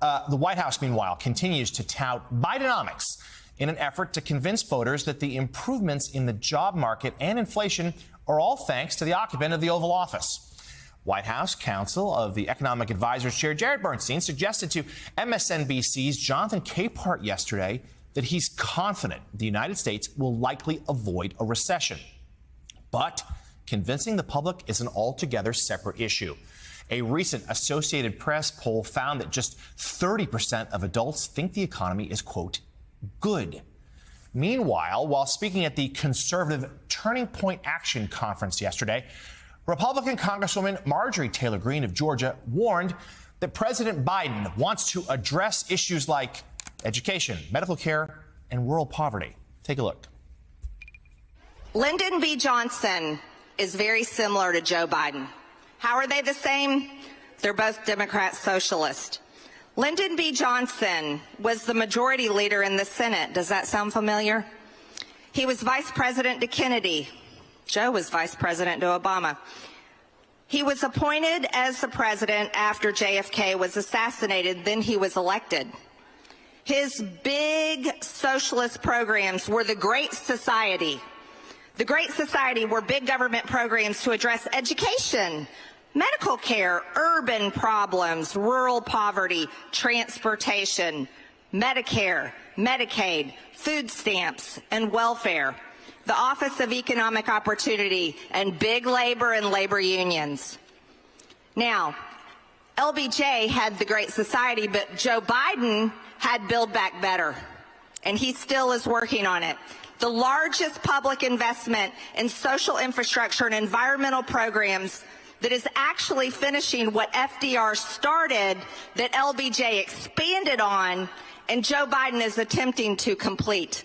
The White House, meanwhile, continues to tout Bidenomics in an effort to convince voters that the improvements in the job market and inflation are all thanks to the occupant of the Oval Office. White House counsel of the Economic Advisors Chair Jared Bernstein suggested to MSNBC's Jonathan Capehart yesterday that he's confident the United States will likely avoid a recession. But convincing the public is an altogether separate issue. A recent Associated Press poll found that just 30% of adults think the economy is, quote, good. Meanwhile, while speaking at the conservative Turning Point Action Conference yesterday, Republican Congresswoman Marjorie Taylor Greene of Georgia warned that President Biden wants to address issues like education, medical care, and rural poverty. Take a look. Lyndon B. Johnson is very similar to Joe Biden. How are they the same? They're both Democrat socialists. Lyndon B. Johnson was the majority leader in the Senate. Does that sound familiar? He was vice president to Kennedy. Joe was vice president to Obama. He was appointed as the president after JFK was assassinated. Then he was elected. His big socialist programs were the Great Society. The Great Society were big government programs to address education, medical care, urban problems, rural poverty, transportation, Medicare, Medicaid, food stamps, and welfare, the Office of Economic Opportunity, and big labor and labor unions. Now, LBJ had the Great Society, but Joe Biden had Build Back Better, and he still is working on it. The largest public investment in social infrastructure and environmental programs that is actually finishing what FDR started, that LBJ expanded on, and Joe Biden is attempting to complete.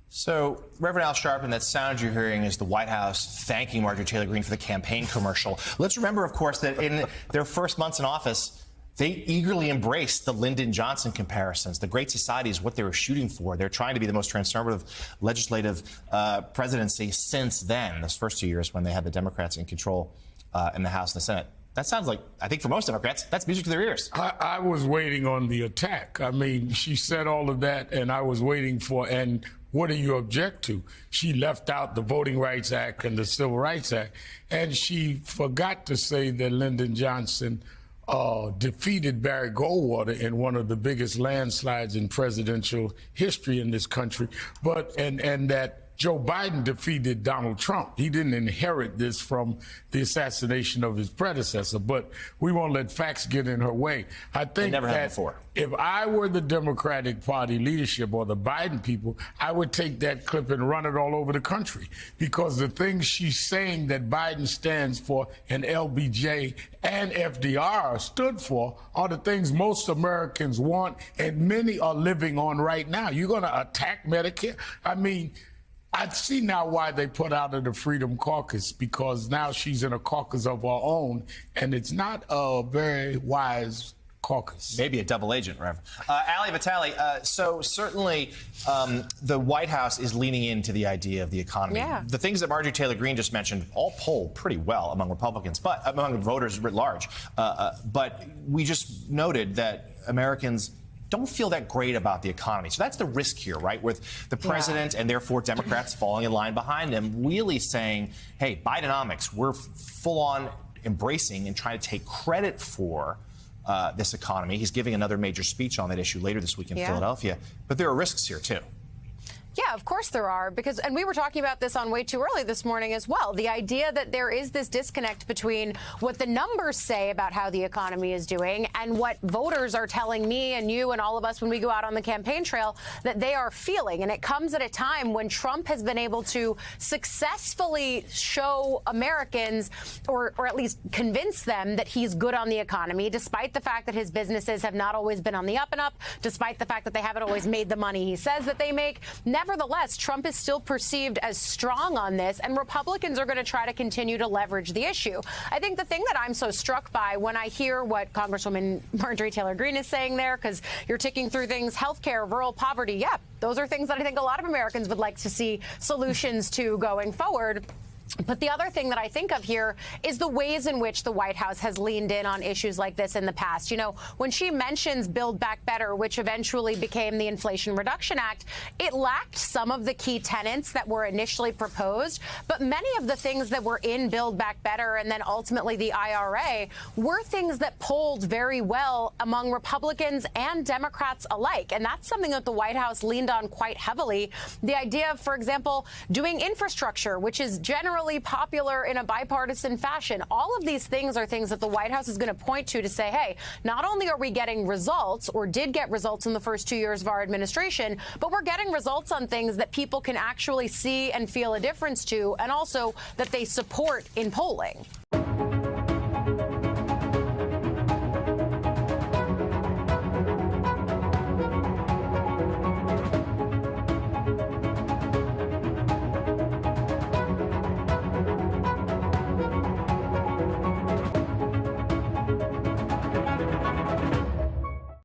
So, Reverend Al Sharpton, that sound you're hearing is the White House thanking Marjorie Taylor Greene for the campaign commercial. Let's remember, of course, that in their first months in office, they eagerly embraced the Lyndon Johnson comparisons. The Great Society is what they were shooting for. They're trying to be the most transformative legislative presidency since then, those first 2 years when they had the Democrats in control in the House and the Senate. That sounds like, I think for most Democrats, that's music to their ears. I was waiting on the attack. I mean, she said all of that, and I was waiting for, and what do you object to? She left out the Voting Rights Act and the Civil Rights Act, and she forgot to say that Lyndon Johnson defeated Barry Goldwater in one of the biggest landslides in presidential history in this country, and that Joe Biden defeated Donald Trump. He didn't inherit this from the assassination of his predecessor, but we won't let facts get in her way. I think that if I were the Democratic Party leadership or the Biden people, I would take that clip and run it all over the country, because the things she's saying that Biden stands for and LBJ and FDR stood for are the things most Americans want and many are living on right now. You're going to attack Medicare? I mean, I see now why they put out of the Freedom Caucus, because now she's in a caucus of her own, and it's not a very wise caucus. Maybe a double agent, Rev. Ali Vitale, so certainly the White House is leaning into the idea of the economy. Yeah. The things that Marjorie Taylor Greene just mentioned all poll pretty well among Republicans, but among voters writ large. But we just noted that Americans don't feel that great about the economy. So that's the risk here, right? With the president and therefore Democrats falling in line behind them, really saying, hey, Bidenomics, we're full on embracing and trying to take credit for this economy. He's giving another major speech on that issue later this week in Philadelphia. But there are risks here, too. Yeah, of course there are, and we were talking about this on Way Too Early this morning as well. The idea that there is this disconnect between what the numbers say about how the economy is doing and what voters are telling me and you and all of us when we go out on the campaign trail that they are feeling. And it comes at a time when Trump has been able to successfully show Americans, or at least convince them, that he's good on the economy, despite the fact that his businesses have not always been on the up and up, despite the fact that they haven't always made the money he says that they make. Nevertheless, Trump is still perceived as strong on this, and Republicans are going to try to continue to leverage the issue. I think the thing that I'm so struck by when I hear what Congresswoman Marjorie Taylor Greene is saying there, because you're ticking through things, healthcare, rural poverty, yeah, those are things that I think a lot of Americans would like to see solutions to going forward. But the other thing that I think of here is the ways in which the White House has leaned in on issues like this in the past. You know, when she mentions Build Back Better, which eventually became the Inflation Reduction Act, it lacked some of the key tenets that were initially proposed. But many of the things that were in Build Back Better and then ultimately the IRA were things that polled very well among Republicans and Democrats alike. And that's something that the White House leaned on quite heavily. The idea of, for example, doing infrastructure, which is generally popular in a bipartisan fashion. All of these things are things that the White House is going to point to say, hey, not only are we getting results or did get results in the first 2 years of our administration, but we're getting results on things that people can actually see and feel a difference to, and also that they support in polling.